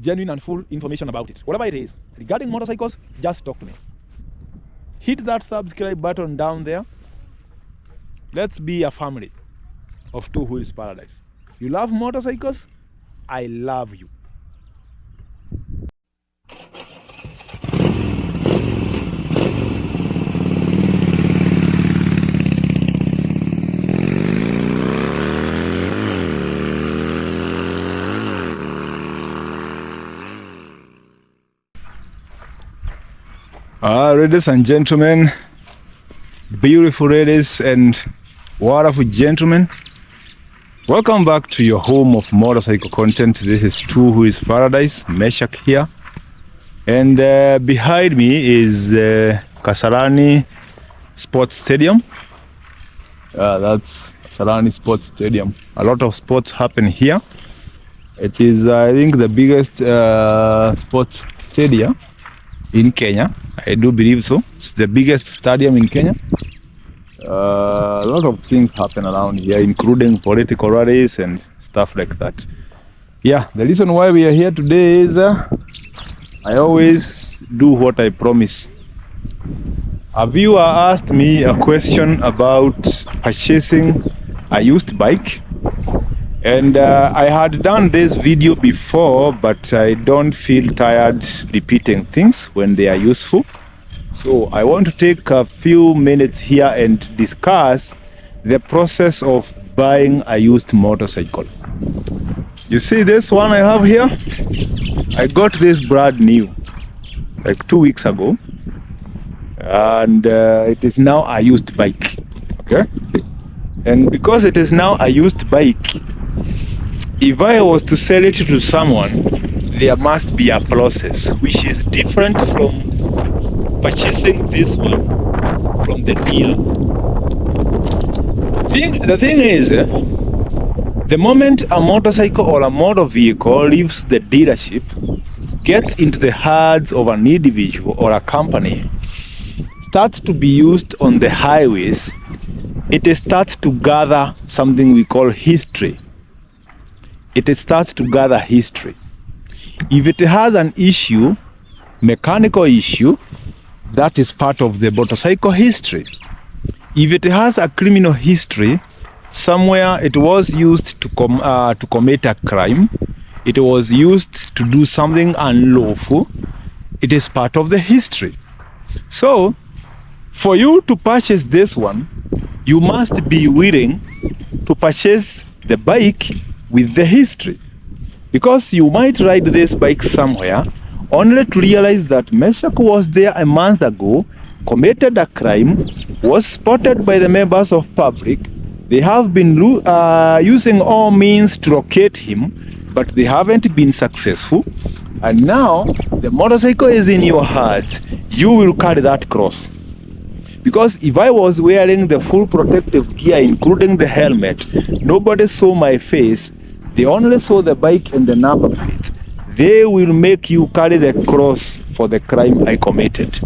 genuine and full information about it. Whatever it is, regarding motorcycles, just talk to me. Hit that subscribe button down there. Let's be a family of Two Wheels Paradise. You love motorcycles? I love you. Ladies and gentlemen, beautiful ladies and wonderful gentlemen, welcome back to your home of motorcycle content. This is Two Wheels Paradise, Meshak here, and behind me is the Kasarani Sports Stadium. That's Kasarani Sports Stadium. A lot of sports happen here. It is, I think, the biggest sports stadium in Kenya. I do believe so. It's the biggest stadium in Kenya. A lot of things happen around here, including political rallies and stuff like that. Yeah, the reason why we are here today is I always do what I promise. A viewer asked me a question about purchasing a used bike. And I had done this video before, but I don't feel tired repeating things when they are useful. So I want to take a few minutes here and discuss the process of buying a used motorcycle. You see this one I have here? I got this brand new, like 2 weeks ago. And it is now a used bike, okay? And because it is now a used bike, if I was to sell it to someone, there must be a process which is different from purchasing this one from the dealer. The thing is, the moment a motorcycle or a motor vehicle leaves the dealership, gets into the hands of an individual or a company, starts to be used on the highways, it starts to gather something we call history. It starts to gather history. If it has an issue, mechanical issue, that is part of the motorcycle history. If it has a criminal history, somewhere it was used to commit a crime, it was used to do something unlawful, it is part of the history. So, for you to purchase this one, you must be willing to purchase the bike with the history, because you might ride this bike somewhere only to realize that Meshak was there a month ago, committed a crime, was spotted by the members of public. They have been using all means to locate him, but they haven't been successful. And now the motorcycle is in your hands. You will carry that cross. Because if I was wearing the full protective gear, including the helmet, nobody saw my face. They only saw the bike and the number plate. They will make you carry the cross for the crime I committed.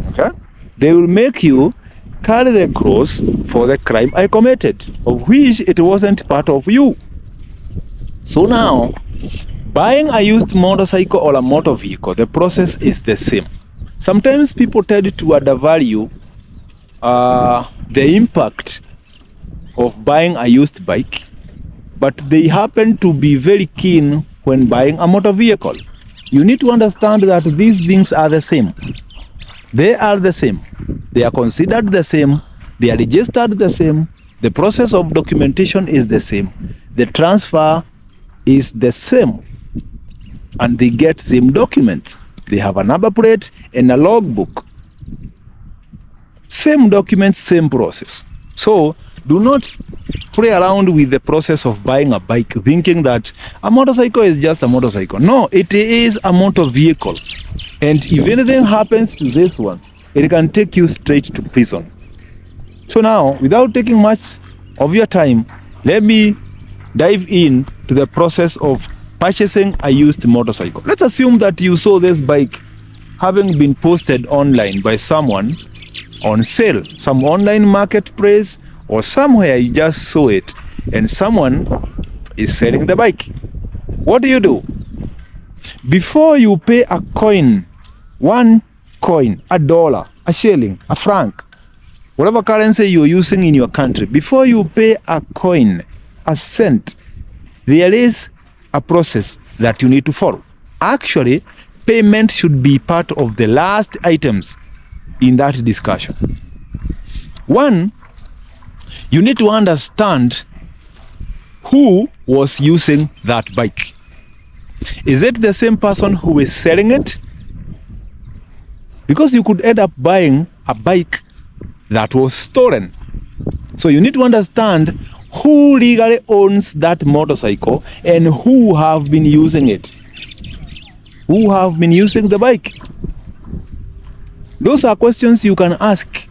Okay? They will make you carry the cross for the crime I committed, of which it wasn't part of you. So now, buying a used motorcycle or a motor vehicle, the process is the same. Sometimes people tend to undervalue the impact of buying a used bike, but they happen to be very keen when buying a motor vehicle. You need to understand that these things are the same. They are the same. They are considered the same. They are registered the same. The process of documentation is the same. The transfer is the same. And they get same documents. They have a number plate and a logbook. Same documents, same process. So do not play around with the process of buying a bike thinking that a motorcycle is just a motorcycle. No, it is a motor vehicle. And if anything happens to this one, it can take you straight to prison. So now, without taking much of your time, let me dive in to the process of purchasing a used motorcycle. Let's assume that you saw this bike having been posted online by someone on sale, some online marketplace, or somewhere you just saw it and someone is selling the bike. What do? Before you pay a coin, one coin, a dollar, a shilling, a franc, whatever currency you're using in your country, before you pay a coin, a cent, there is a process that you need to follow. Actually, payment should be part of the last items in that discussion. One, you need to understand who was using that bike. Is it the same person who is selling it? Because you could end up buying a bike that was stolen. So you need to understand who legally owns that motorcycle and who have been using it. Who have been using the bike? Those are questions you can ask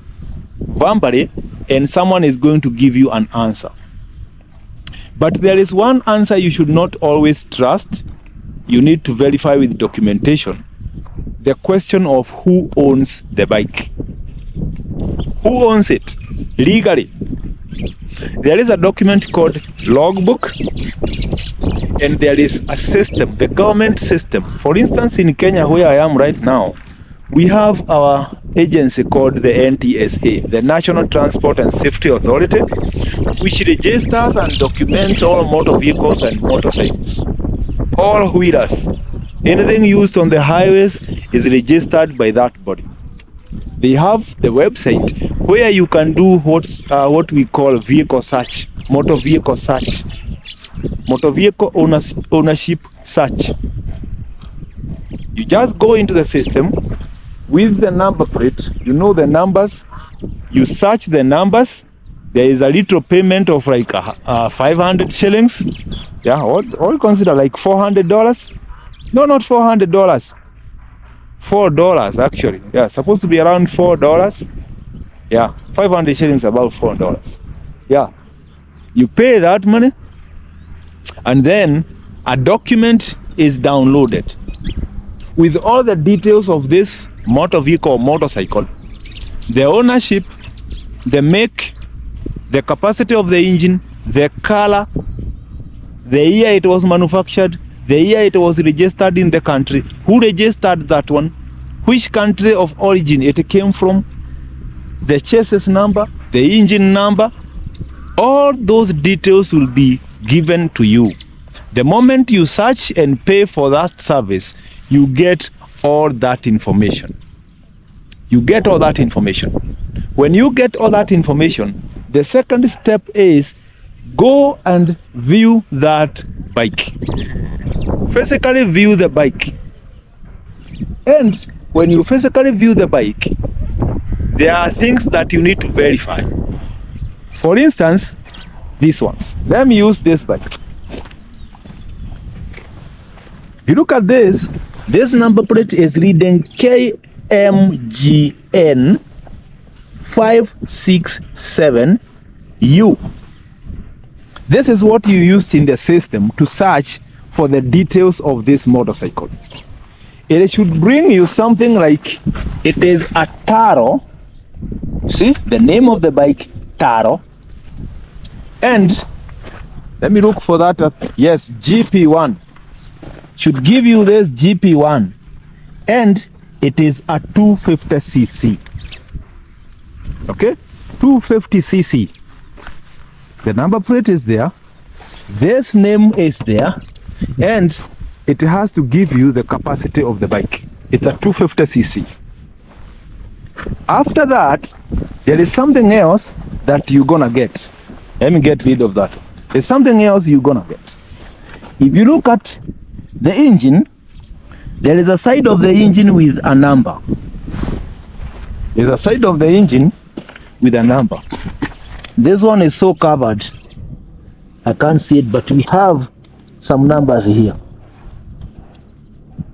verbally and someone is going to give you an answer. But there is one answer you should not always trust. You need to verify with documentation. The question of who owns the bike. Who owns it legally? There is a document called logbook, and there is a system, the government system. For instance, in Kenya, where I am right now, we have our agency called the NTSA, the National Transport and Safety Authority, which registers and documents all motor vehicles and motorcycles, all wheelers. Anything used on the highways is registered by that body. They have the website where you can do what we call vehicle search, motor vehicle search, motor vehicle ownership search. You just go into the system with the number plate, you know the numbers, you search the numbers. There is a little payment of like 500 shillings. Yeah, or consider like $400. No, not $400. $4 actually. Yeah, supposed to be around $4. Yeah, 500 shillings, about $4. Yeah, you pay that money, and then a document is downloaded with all the details of this motor vehicle or motorcycle, the ownership, the make, the capacity of the engine, the color, the year it was manufactured, the year it was registered in the country, who registered that one, which country of origin it came from, the chassis number, the engine number. All those details will be given to you. The moment you search and pay for that service, you get all that information. You get all that information. When you get all that information, the second step is go and view that bike. Physically view the bike. And when you physically view the bike, there are things that you need to verify. For instance, these ones. Let me use this bike. If you look at this number plate is reading KMGN 567U. This is what you used in the system to search for the details of this motorcycle. It should bring you something like, it is a Taro. See the name of the bike, Taro. And let me look for that. Yes, GP1 should give you this GP1, and it is a 250cc. Okay, 250cc. The number plate is there, this name is there, and it has to give you the capacity of the bike. It's a 250cc. After that, there is something else that you're gonna get. Let me get rid of that. There's something else you're gonna get. If you look at the engine, there is a side of the engine with a number. There's a side of the engine with a number. This one is so covered, I can't see it, but we have some numbers here.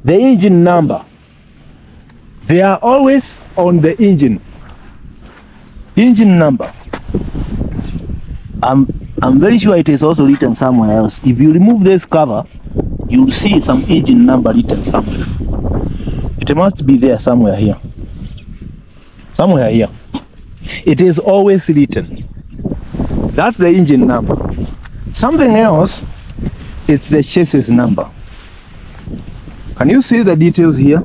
The engine number, they are always on the engine. Engine number. I'm very sure it is also written somewhere else. If you remove this cover, you'll see some engine number written somewhere. It must be there somewhere here. Somewhere here. It is always written. That's the engine number. Something else, it's the chassis number. Can you see the details here?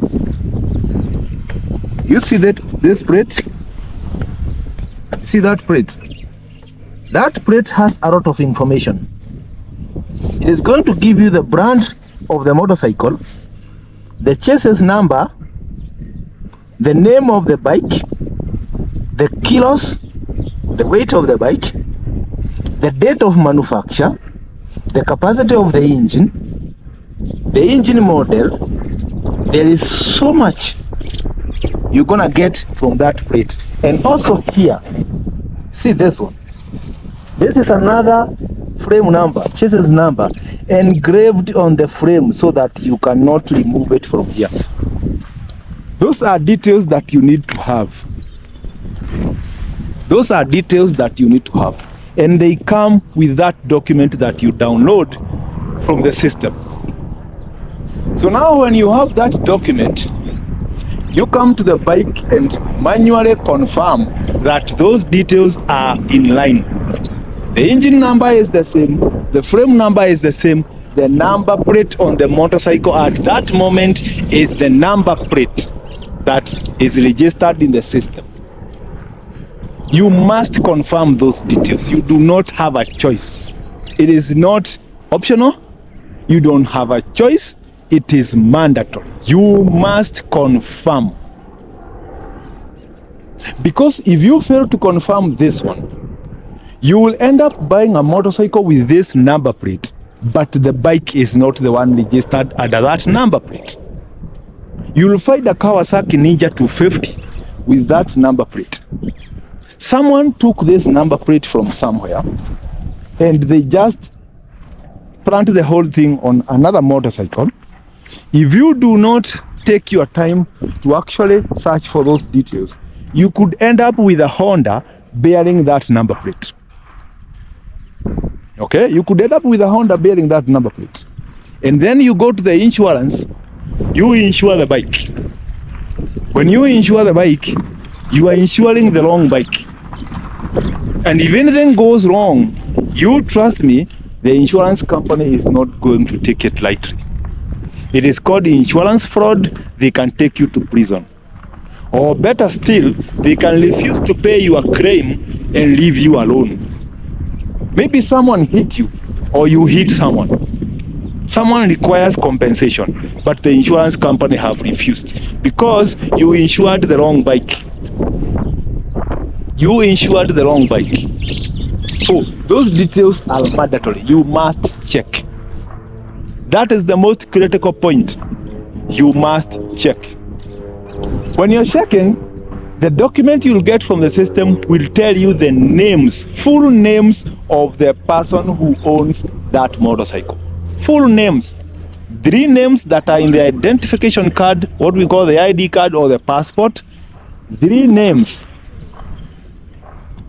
You see that this plate? See that plate? That plate has a lot of information. It is going to give you the brand of the motorcycle, the chassis number, the name of the bike, the kilos, the weight of the bike, the date of manufacture, the capacity of the engine model. There is so much you're gonna get from that plate. And also here, see this one. This is another frame number, chassis number, engraved on the frame so that you cannot remove it from here. Those are details that you need to have. Those are details that you need to have. And they come with that document that you download from the system. So now when you have that document, you come to the bike and manually confirm that those details are in line. The engine number is the same, the frame number is the same, the number plate on the motorcycle at that moment is the number plate that is registered in the system. You must confirm those details. You do not have a choice. It is not optional. You don't have a choice. It is mandatory. You must confirm. Because if you fail to confirm this one, you will end up buying a motorcycle with this number plate, but the bike is not the one registered under that number plate. You will find a Kawasaki Ninja 250 with that number plate. Someone took this number plate from somewhere and they just plant the whole thing on another motorcycle. If you do not take your time to actually search for those details, you could end up with a Honda bearing that number plate. Okay, you could end up with a Honda bearing that number plate. And then you go to the insurance, you insure the bike. When you insure the bike, you are insuring the wrong bike. And if anything goes wrong, you trust me, the insurance company is not going to take it lightly. It is called insurance fraud. They can take you to prison. Or better still, they can refuse to pay your claim and leave you alone. Maybe someone hit you or you hit someone. Someone requires compensation, but the insurance company have refused because you insured the wrong bike. You insured the wrong bike. So those details are mandatory. You must check. That is the most critical point. You must check. When you're checking, the document you'll get from the system will tell you the names, full names of the person who owns that motorcycle. Full names. 3 names that are in the identification card, what we call the ID card or the passport. 3 names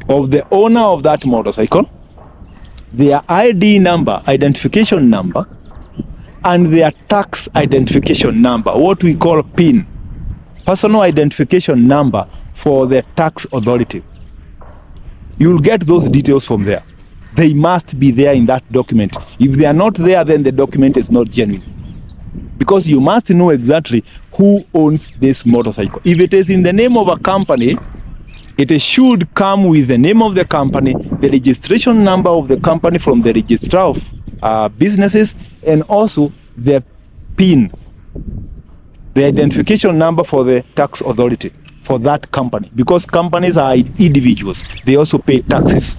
of the owner of that motorcycle, their ID number, identification number, and their tax identification number, what we call PIN, personal identification number for the tax authority. You'll get those details from there. They must be there in that document. If they are not there, then the document is not genuine. Because you must know exactly who owns this motorcycle. If it is in the name of a company, it should come with the name of the company, the registration number of the company from the registrar of businesses, and also the PIN, the identification number for the tax authority for that company. Because companies are individuals, they also pay taxes.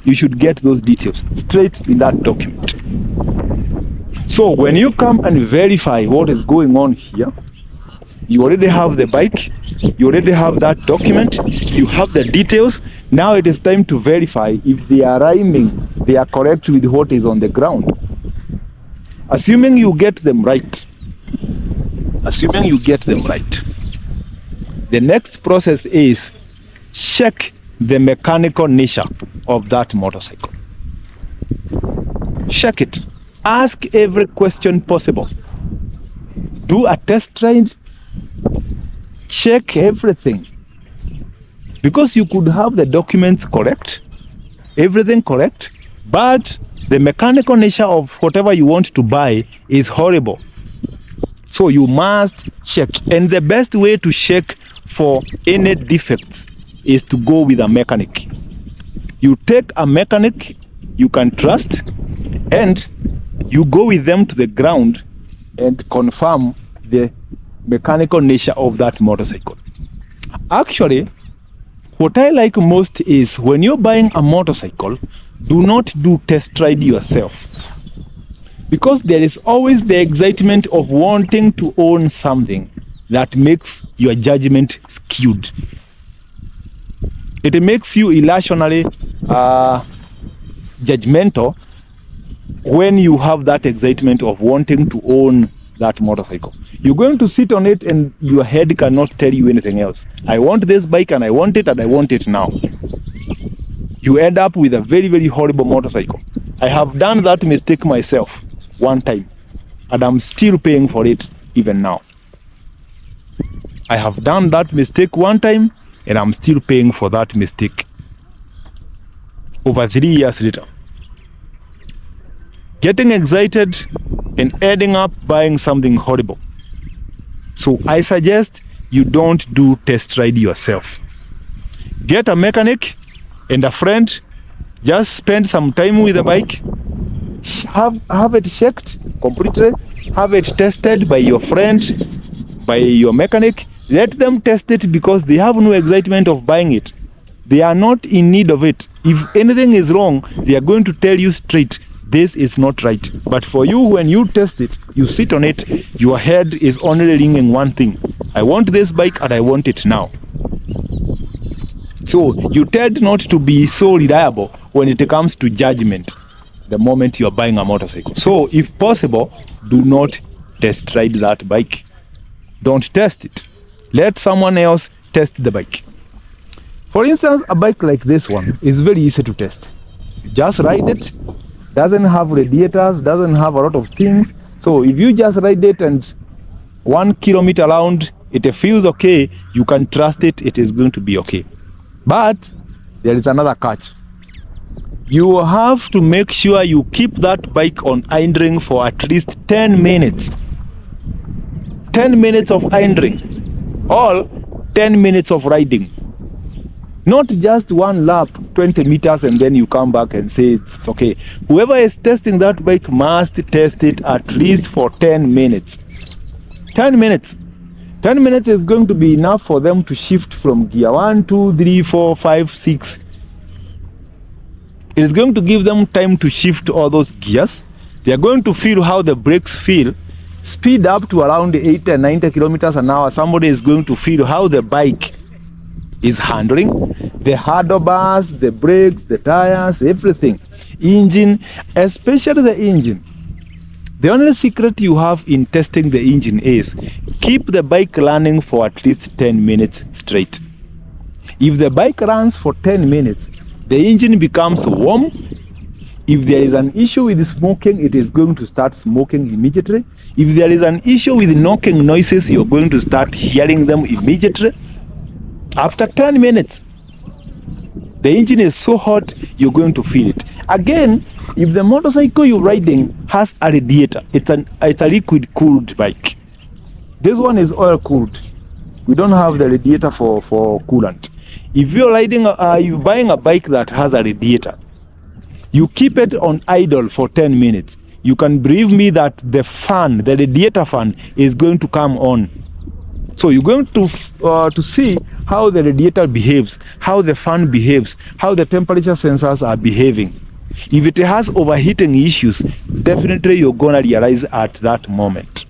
You should get those details straight in that document. So when you come and verify what is going on here, you already have the bike, you already have that document, you have the details. Now it is time to verify if they are rhyming, they are correct with what is on the ground. Assuming you get them right, the next process is check the mechanical nature of that motorcycle. Check it. Ask every question possible. Do a test ride. Check everything. Because you could have the documents correct, everything correct, but the mechanical nature of whatever you want to buy is horrible. So you must check. And the best way to check for any defects is to go with a mechanic. You take a mechanic you can trust and you go with them to the ground and confirm the mechanical nature of that motorcycle. Actually, what I like most is when you're buying a motorcycle, do not do test ride yourself. Because there is always the excitement of wanting to own something that makes your judgment skewed. It makes you irrationally judgmental when you have that excitement of wanting to own that motorcycle. You're going to sit on it and your head cannot tell you anything else. I want this bike and I want it and I want it now. You end up with a very, very horrible motorcycle. I have done that mistake myself one time and I'm still paying for it even now. I have done that mistake one time and I'm still paying for that mistake over 3 years later. Getting excited and ending up buying something horrible. So I suggest you don't do test ride yourself. Get a mechanic and a friend, just spend some time with the bike, have it checked completely, have it tested by your friend, by your mechanic. Let them test it because they have no excitement of buying it. They are not in need of it. If anything is wrong, they are going to tell you straight, this is not right. But for you, when you test it, you sit on it, your head is only ringing one thing. I want this bike and I want it now. So you tend not to be so reliable when it comes to judgment the moment you are buying a motorcycle. So if possible, do not test ride that bike. Don't test it. Let someone else test the bike. For instance, a bike like this one is very easy to test. You just ride it, doesn't have radiators, doesn't have a lot of things. So if you just ride it and 1 kilometer around, it feels okay, you can trust it, it is going to be okay. But there is another catch. You have to make sure you keep that bike on idling for at least 10 minutes. 10 minutes of idling, or 10 minutes of riding. Not just one lap, 20 meters, and then you come back and say it's okay. Whoever is testing that bike must test it at least for 10 minutes. 10 minutes. 10 minutes is going to be enough for them to shift from gear 1, 2, 3, 4, 5, 6. It is going to give them time to shift all those gears. They are going to feel how the brakes feel. Speed up to around 80 and 90 kilometers an hour. Somebody is going to feel how the bike is handling. The handlebars, the brakes, the tires, everything. Engine, especially the engine. The only secret you have in testing the engine is keep the bike running for at least 10 minutes straight. If the bike runs for 10 minutes, the engine becomes warm. If there is an issue with smoking, it is going to start smoking immediately. If there is an issue with knocking noises, you're going to start hearing them immediately. After 10 minutes, the engine is so hot, you're going to feel it. Again, if the motorcycle you're riding has a radiator, it's a liquid cooled bike. This one is oil cooled. We don't have the radiator for coolant. If you're you're buying a bike that has a radiator, you keep it on idle for 10 minutes. You can believe me that the fan, the radiator fan, is going to come on. So you're going to see how the radiator behaves, how the fan behaves, how the temperature sensors are behaving. If it has overheating issues, definitely you're gonna realize at that moment.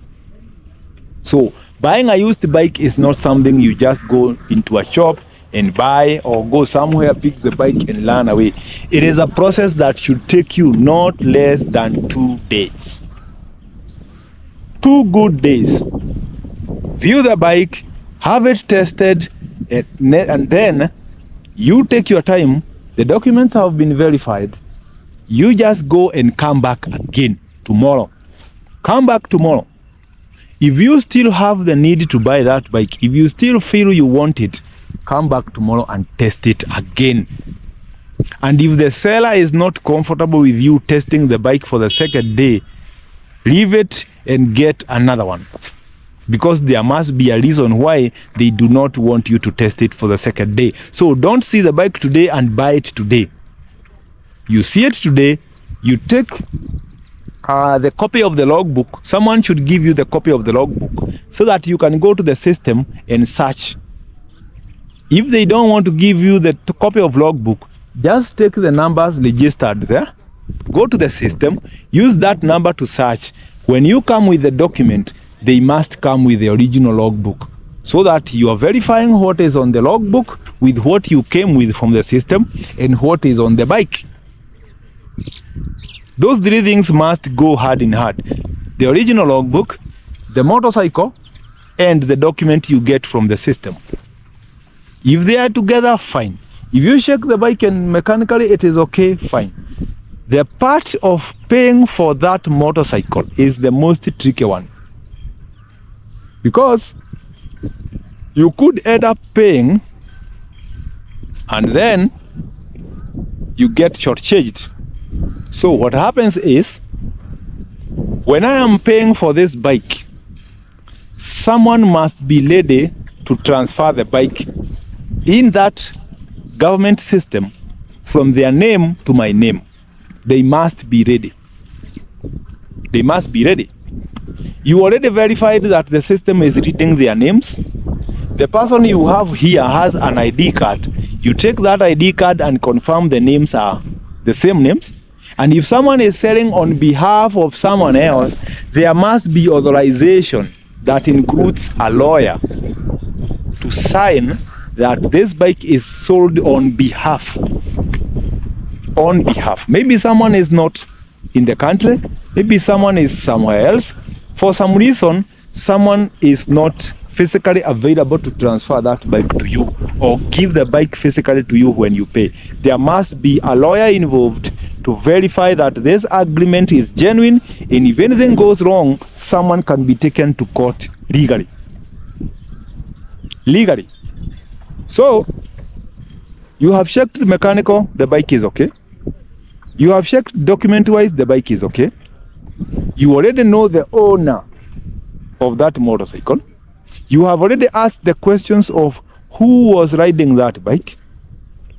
So buying a used bike is not something you just go into a shop and buy or go somewhere, pick the bike and run away. It is a process that should take you not less than 2 days. 2 good days. View the bike, have it tested, and then you take your time. The documents have been verified. You just go and come back again tomorrow. Come back tomorrow. If you still have the need to buy that bike, if you still feel you want it, come back tomorrow and test it again. And if the seller is not comfortable with you testing the bike for the second day, leave it and get another one. because there must be a reason why they do not want you to test it for the second day. So don't see the bike today and buy it today. You see it today, you take the copy of the logbook. Someone should give you the copy of the logbook so that you can go to the system and search. If they don't want to give you the copy of logbook, just take the numbers registered there, go to the system, use that number to search. When you come with the document, they must come with the original logbook, so that you are verifying what is on the logbook with what you came with from the system and what is on the bike. Those three things must go hand in hand: the original logbook, the motorcycle, and the document you get from the system. If they are together, fine. If you check the bike and mechanically it is okay, fine. The part of paying for that motorcycle is the most tricky one, because you could end up paying and then you get shortchanged. So what happens is, when I am paying for this bike, someone must be ready to transfer the bike in that government system from their name to my name. They must be ready. They must be ready. You already verified that the system is reading their names. The person you have here has an ID card. You take that ID card and confirm the names are the same names. And if someone is selling on behalf of someone else, there must be authorization that includes a lawyer to sign that this bike is sold on behalf. On behalf. Maybe someone is not in the country, maybe someone is somewhere else. For some reason, someone is not physically available to transfer that bike to you or give the bike physically to you when you pay. There must be a lawyer involved to verify that this agreement is genuine, and if anything goes wrong, someone can be taken to court legally. Legally. So, you have checked the mechanical, the bike is okay. You have checked document-wise, the bike is okay. You already know the owner of that motorcycle. You have already asked the questions of who was riding that bike.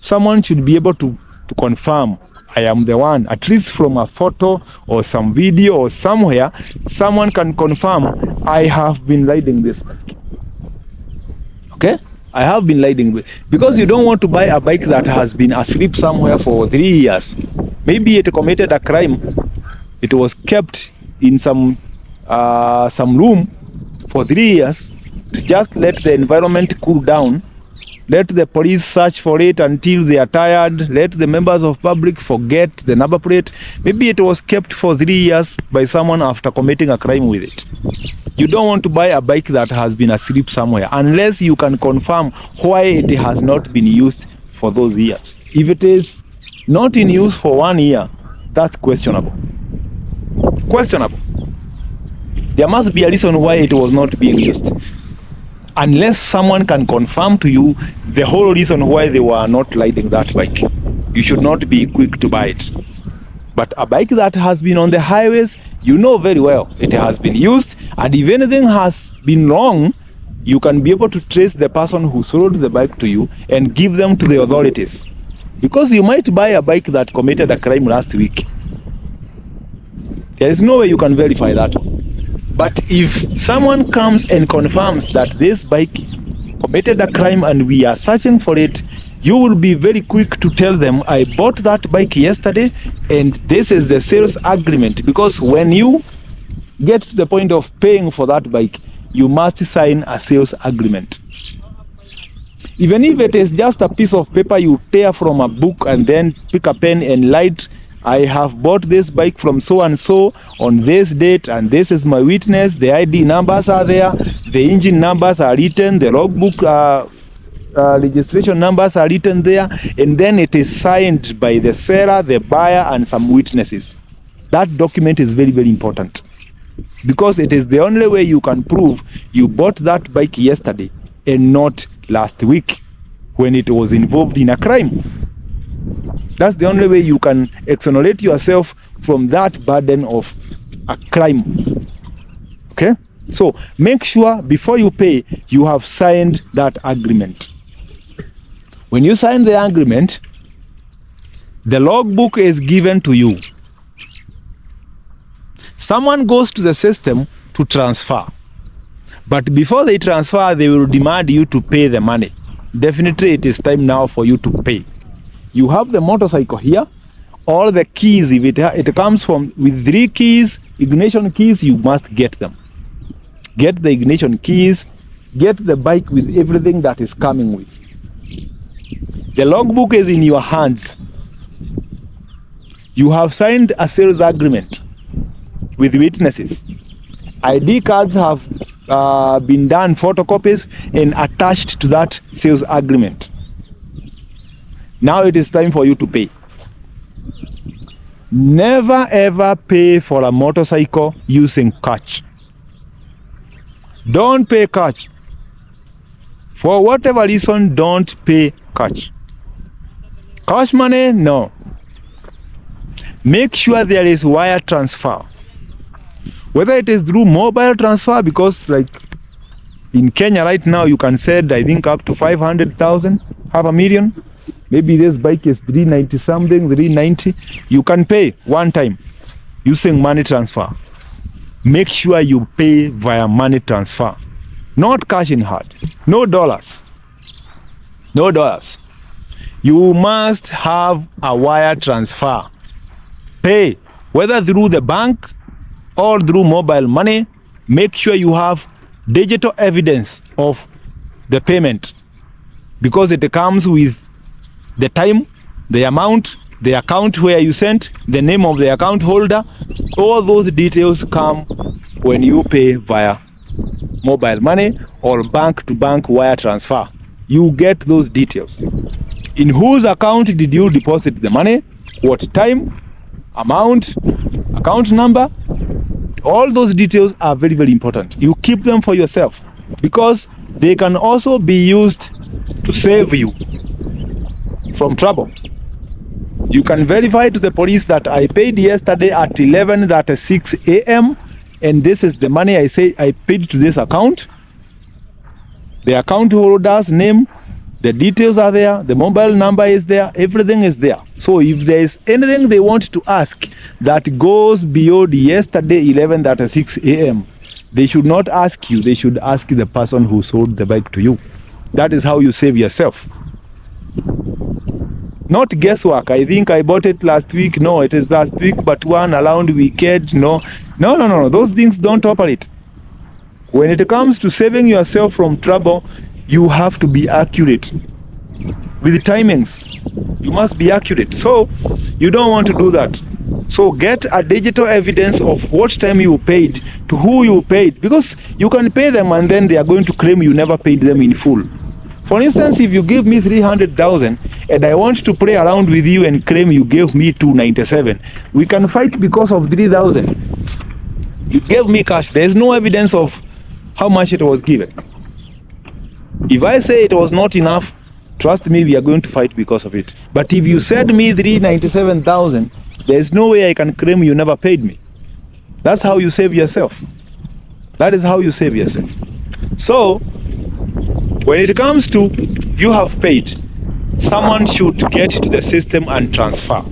Someone should be able to confirm, I am the one, at least from a photo or some video or somewhere, someone can confirm, I have been riding this bike. Okay? I have been riding, because you don't want to buy a bike that has been asleep somewhere for 3 years. Maybe it committed a crime. It was kept in some room for 3 years to just let the environment cool down. Let the police search for it until they are tired. Let the members of public forget the number plate. Maybe it was kept for 3 years by someone after committing a crime with it. You don't want to buy a bike that has been asleep somewhere unless you can confirm why it has not been used for those years. If it is not in use for 1 year, that's questionable. Questionable. There must be a reason why it was not being used. Unless someone can confirm to you the whole reason why they were not riding that bike, you should not be quick to buy it. But a bike that has been on the highways, you know very well it has been used, and if anything has been wrong, you can be able to trace the person who sold the bike to you and give them to the authorities. Because you might buy a bike that committed a crime last week. There is no way you can verify that. But if someone comes and confirms that this bike committed a crime and we are searching for it, you will be very quick to tell them, I bought that bike yesterday and this is the sales agreement. Because when you get to the point of paying for that bike, you must sign a sales agreement. Even if it is just a piece of paper you tear from a book and then pick a pen and write, I have bought this bike from so and so on this date, and this is my witness. The ID numbers are there, the engine numbers are written, the logbook registration numbers are written there, and then it is signed by the seller, the buyer, and some witnesses. That document is very, very important, because it is the only way you can prove you bought that bike yesterday and not last week when it was involved in a crime. That's the only way you can exonerate yourself from that burden of a crime. Okay? So make sure before you pay, you have signed that agreement. When you sign the agreement, the logbook is given to you. Someone goes to the system to transfer. But before they transfer, they will demand you to pay the money. Definitely it is time now for you to pay. You have the motorcycle here. All the keys, if it comes from with 3 keys, ignition keys, you must get them. Get the ignition keys, get the bike with everything that is coming with. The logbook is in your hands. You have signed a sales agreement with witnesses. ID cards have been done, photocopies, and attached to that sales agreement. Now it is time for you to pay. Never ever pay for a motorcycle using cash. Don't pay cash. For whatever reason, don't pay cash. Cash money, no. Make sure there is wire transfer. Whether it is through mobile transfer, because like in Kenya right now, you can send, I think, up to 500,000, $500,000. Maybe this bike is 390 something, 390. You can pay one time using money transfer. Make sure you pay via money transfer, not cash in hand. No dollars. No dollars. You must have a wire transfer. Pay, whether through the bank or through mobile money. Make sure you have digital evidence of the payment, because it comes with the time, the amount, the account where you sent, the name of the account holder. All those details come when you pay via mobile money or bank-to-bank wire transfer. You get those details. In whose account did you deposit the money? What time? Amount? Account number? All those details are very, very important. You keep them for yourself, because they can also be used to save you from trouble. You can verify to the police that I paid yesterday at 11:36 a.m. and this is the money I say I paid to this account. The account holder's name, the details are there, the mobile number is there, everything is there. So if there is anything they want to ask that goes beyond yesterday 11:36 a.m., they should not ask you, they should ask the person who sold the bike to you. That is how you save yourself. Not guesswork. I think I bought it last week. No, it is last week, but one around weekend. No. Those things don't operate. When it comes to saving yourself from trouble, you have to be accurate with timings. You must be accurate. So you don't want to do that. So get a digital evidence of what time you paid, to who you paid, because you can pay them and then they are going to claim you never paid them in full. For instance, if you give me 300,000 and I want to play around with you and claim you gave me 297, we can fight because of 3,000. You gave me cash. There is no evidence of how much it was given. If I say it was not enough, trust me, we are going to fight because of it. But if you said me 397,000, there is no way I can claim you never paid me. That's how you save yourself. That is how you save yourself. So when it comes to you have paid, someone should get to the system and transfer.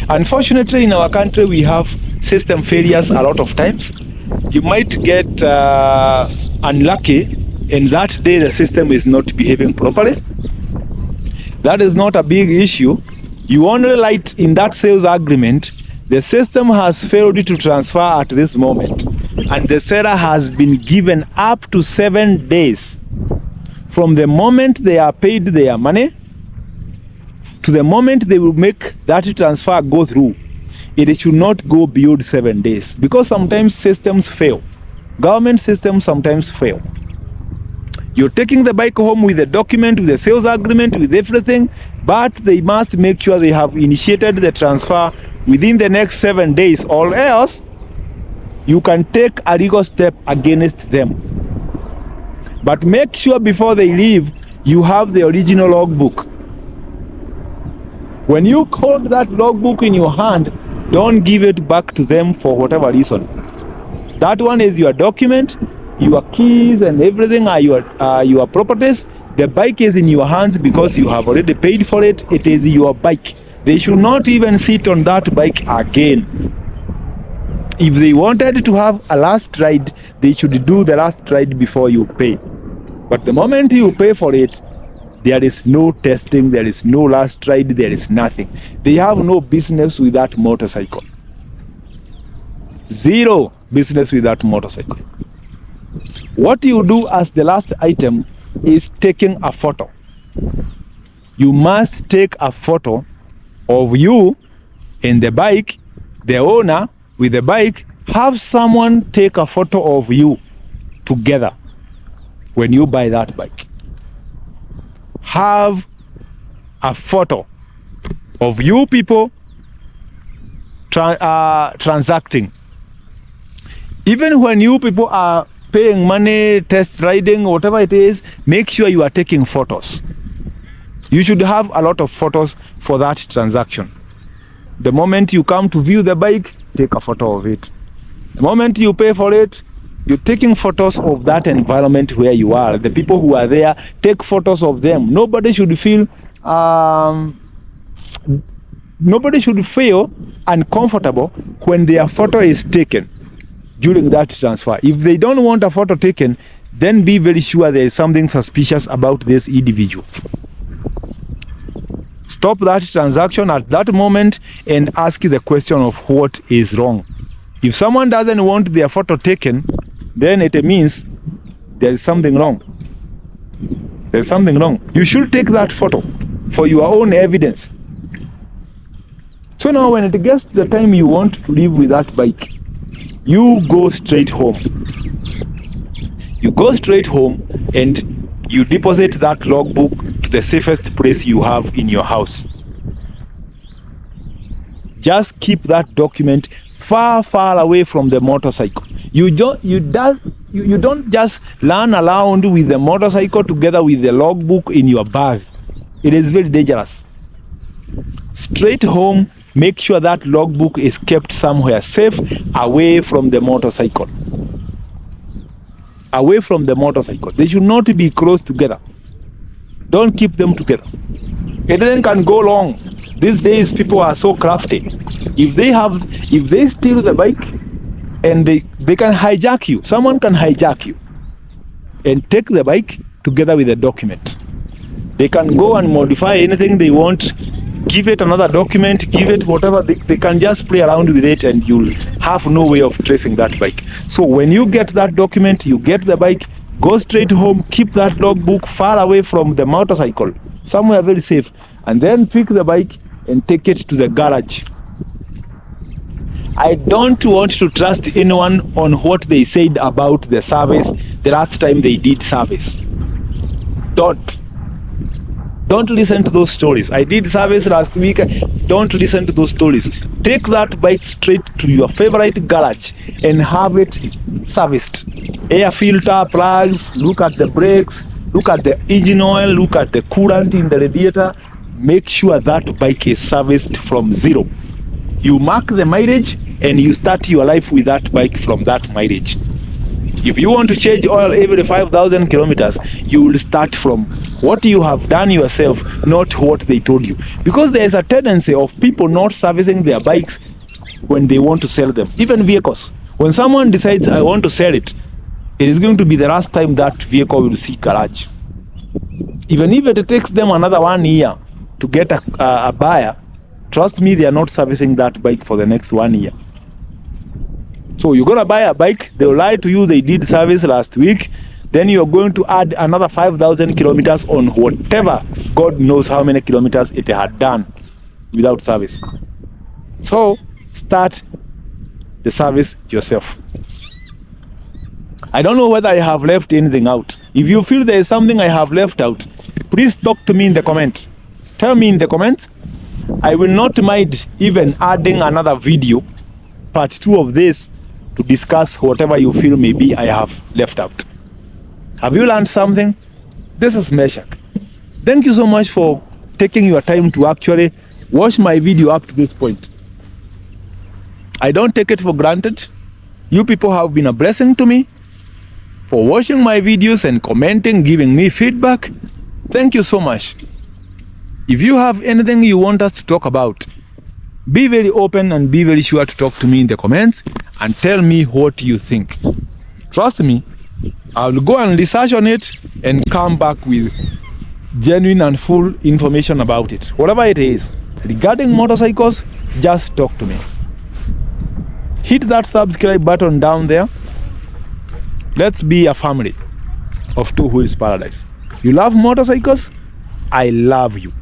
Unfortunately, in our country, we have system failures a lot of times. You might get unlucky, and that day the system is not behaving properly. That is not a big issue. You only write in that sales agreement, the system has failed to transfer at this moment, and the seller has been given up to 7 days from the moment they are paid their money to the moment they will make that transfer go through. It should not go beyond 7 days, because sometimes systems fail. Government systems sometimes fail. You're taking the bike home with the document, with the sales agreement, with everything, but they must make sure they have initiated the transfer within the next 7 days, or else you can take a legal step against them. But make sure before they leave, you have the original logbook. When you hold that logbook in your hand, don't give it back to them for whatever reason. That one is your document, your keys and everything are your properties. The bike is in your hands because you have already paid for it. It is your bike. They should not even sit on that bike again. If they wanted to have a last ride, they should do the last ride before you pay. But the moment you pay for it, there is no testing, there is no last ride, there is nothing. They have no business with that motorcycle. Zero business with that motorcycle. What you do as the last item is taking a photo. You must take a photo of you and the bike, the owner with the bike. Have someone take a photo of you together when you buy that bike. Have a photo of you people transacting. Even when you people are paying money, test riding, whatever it is, make sure you are taking photos. You should have a lot of photos for that transaction. The moment you come to view the bike, take a photo of it. The moment you pay for it, you're taking photos of that environment where you are. The people who are there, take photos of them. Nobody should feel uncomfortable when their photo is taken during that transfer. If they don't want a photo taken, then be very sure there is something suspicious about this individual. Stop that transaction at that moment and ask the question of what is wrong. If someone doesn't want their photo taken, then it means there is something wrong. There's something wrong. You should take that photo for your own evidence. So now when it gets to the time you want to leave with that bike, you go straight home. You go straight home and you deposit that logbook to the safest place you have in your house. Just keep that document far away from the motorcycle. You don't just run around with the motorcycle together with the logbook in your bag. It is very dangerous. Straight home, make sure that logbook is kept somewhere safe, away from the motorcycle. Away from the motorcycle. They should not be close together. Don't keep them together. Anything can go wrong. These days people are so crafty. If they steal the bike and they can hijack you, someone can hijack you and take the bike together with the document. They can go and modify anything they want, give it another document, give it whatever, they can just play around with it and you'll have no way of tracing that bike. So when you get that document, you get the bike, go straight home, keep that logbook far away from the motorcycle, somewhere very safe, and then pick the bike and take it to the garage. I don't want to trust anyone on what they said about the service the last time they did service. Don't listen to those stories. I did service last week. Don't listen to those stories. Take that bike straight to your favorite garage and have it serviced. Air filter, plugs, look at the brakes, look at the engine oil, look at the coolant in the radiator. Make sure that bike is serviced from zero. You mark the mileage and you start your life with that bike from that mileage. If you want to change oil every 5,000 kilometers, you will start from what you have done yourself, not what they told you. Because there is a tendency of people not servicing their bikes when they want to sell them. Even vehicles. When someone decides, I want to sell it, it is going to be the last time that vehicle will see garage. Even if it takes them another 1 year to get a buyer, trust me, they are not servicing that bike for the next 1 year. So you're going to buy a bike, they'll lie to you, they did service last week, then you're going to add another 5,000 kilometers on whatever, God knows how many kilometers it had done without service. So start the service yourself. I don't know whether I have left anything out. If you feel there is something I have left out, please talk to me in the comment. Tell me in the comments. I will not mind even adding another video, part 2 of this, to discuss whatever you feel maybe I have left out. Have you learned something? This is Meshach. Thank you so much for taking your time to actually watch my video up to this point. I don't take it for granted. You people have been a blessing to me for watching my videos and commenting, giving me feedback. Thank you so much. If you have anything you want us to talk about, be very open and be very sure to talk to me in the comments and tell me what you think. Trust me, I'll go and research on it and come back with genuine and full information about it. Whatever it is, regarding motorcycles, just talk to me. Hit that subscribe button down there. Let's be a family of Two Wheels Paradise. You love motorcycles? I love you.